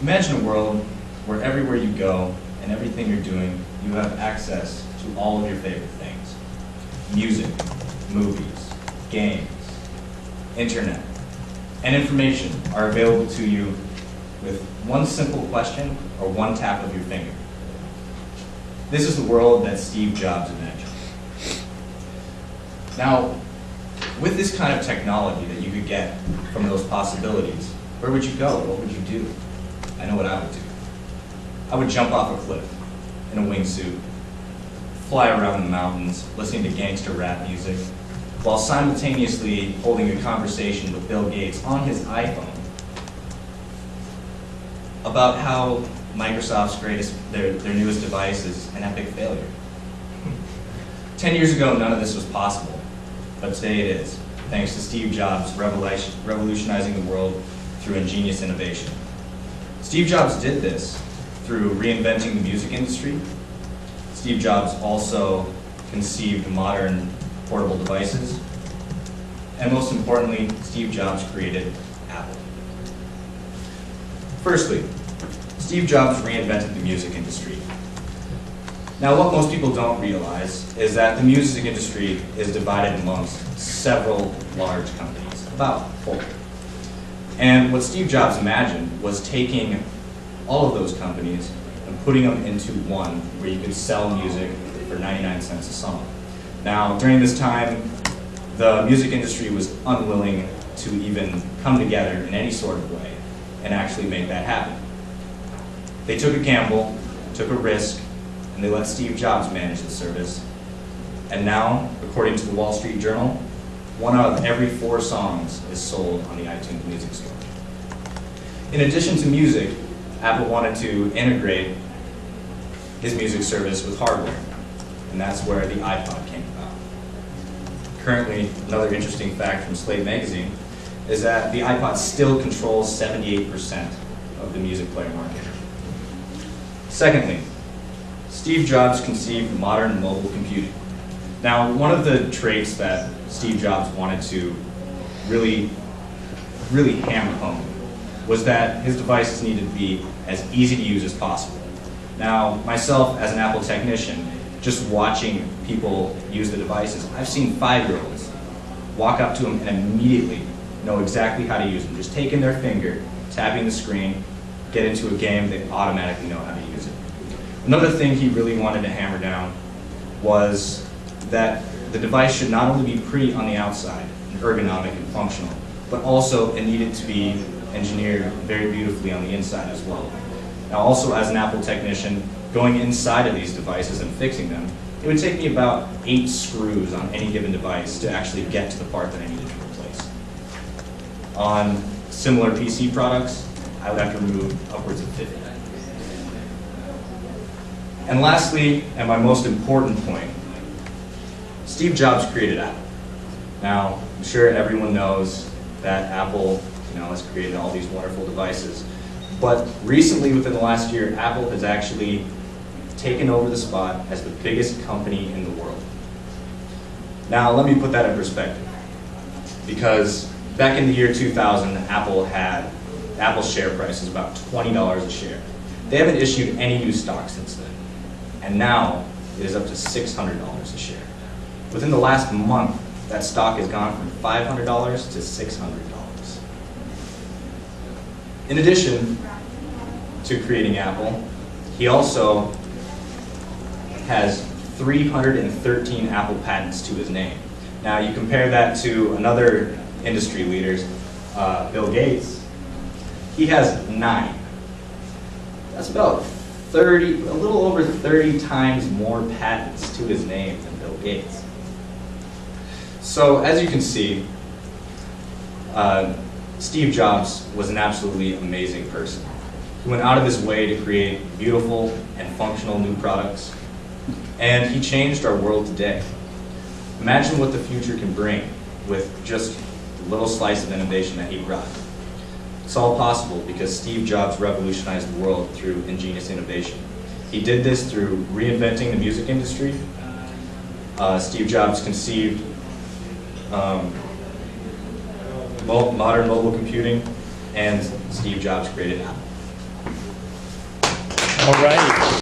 Imagine a world where everywhere you go and everything you're doing, you have access to all of your favorite things. Music, movies, games, internet, and information are available to you with one simple question or one tap of your finger. This is the world that Steve Jobs imagined. Now, with this kind of technology that you could get from those possibilities, where would you go? What would you do? I know what I would do. I would jump off a cliff in a wingsuit, fly around the mountains, listening to gangster rap music, while simultaneously holding a conversation with Bill Gates on his iPhone about how Microsoft's their newest device is an epic failure. 10 years ago, none of this was possible, but today it is, thanks to Steve Jobs revolutionizing the world through ingenious innovation. Steve Jobs did this through reinventing the music industry. Steve Jobs also conceived modern portable devices. And most importantly, Steve Jobs created Apple. Firstly, Steve Jobs reinvented the music industry. Now, what most people don't realize is that the music industry is divided amongst several large companies, about 4. And what Steve Jobs imagined was taking all of those companies and putting them into one where you could sell music for 99 cents a song. Now, during this time, the music industry was unwilling to even come together in any sort of way and actually make that happen. They took a gamble, took a risk, and they let Steve Jobs manage the service. And now, according to the Wall Street Journal, 1 out of every 4 songs is sold on the iTunes Music Store. In addition to music, Apple wanted to integrate his music service with hardware, and that's where the iPod came about. Currently, another interesting fact from Slate magazine is that the iPod still controls 78% of the music player market. Secondly, Steve Jobs conceived modern mobile computing. Now, one of the traits that Steve Jobs wanted to really hammer home was that his devices needed to be as easy to use as possible. Now, myself as an Apple technician, just watching people use the devices, I've seen 5-year-olds walk up to them and immediately know exactly how to use them. Just taking their finger, tapping the screen, get into a game, they automatically know how to use it. Another thing he really wanted to hammer down was that the device should not only be pretty on the outside, and ergonomic and functional, but also it needed to be engineered very beautifully on the inside as well. Now, also as an Apple technician, going inside of these devices and fixing them, it would take me about 8 screws on any given device to actually get to the part that I needed to replace. On similar PC products, I would have to remove upwards of 50. And lastly, and my most important point, Steve Jobs created Apple. Now, I'm sure everyone knows that Apple, has created all these wonderful devices. But recently, within the last year, Apple has actually taken over the spot as the biggest company in the world. Now, let me put that in perspective. Because back in the year 2000, Apple's share price is about $20 a share. They haven't issued any new stock since then. And now, it is up to $600 a share. Within the last month, that stock has gone from $500 to $600. In addition to creating Apple, he also has 313 Apple patents to his name. Now, you compare that to another industry leaders, Bill Gates, he has 9. That's about a little over 30 times more patents to his name than Bill Gates. So, as you can see, Steve Jobs was an absolutely amazing person. He went out of his way to create beautiful and functional new products, and he changed our world today. Imagine what the future can bring with just a little slice of innovation that he brought. It's all possible because Steve Jobs revolutionized the world through ingenious innovation. He did this through reinventing the music industry. Steve Jobs conceived modern mobile computing, and Steve Jobs created Apple. All right.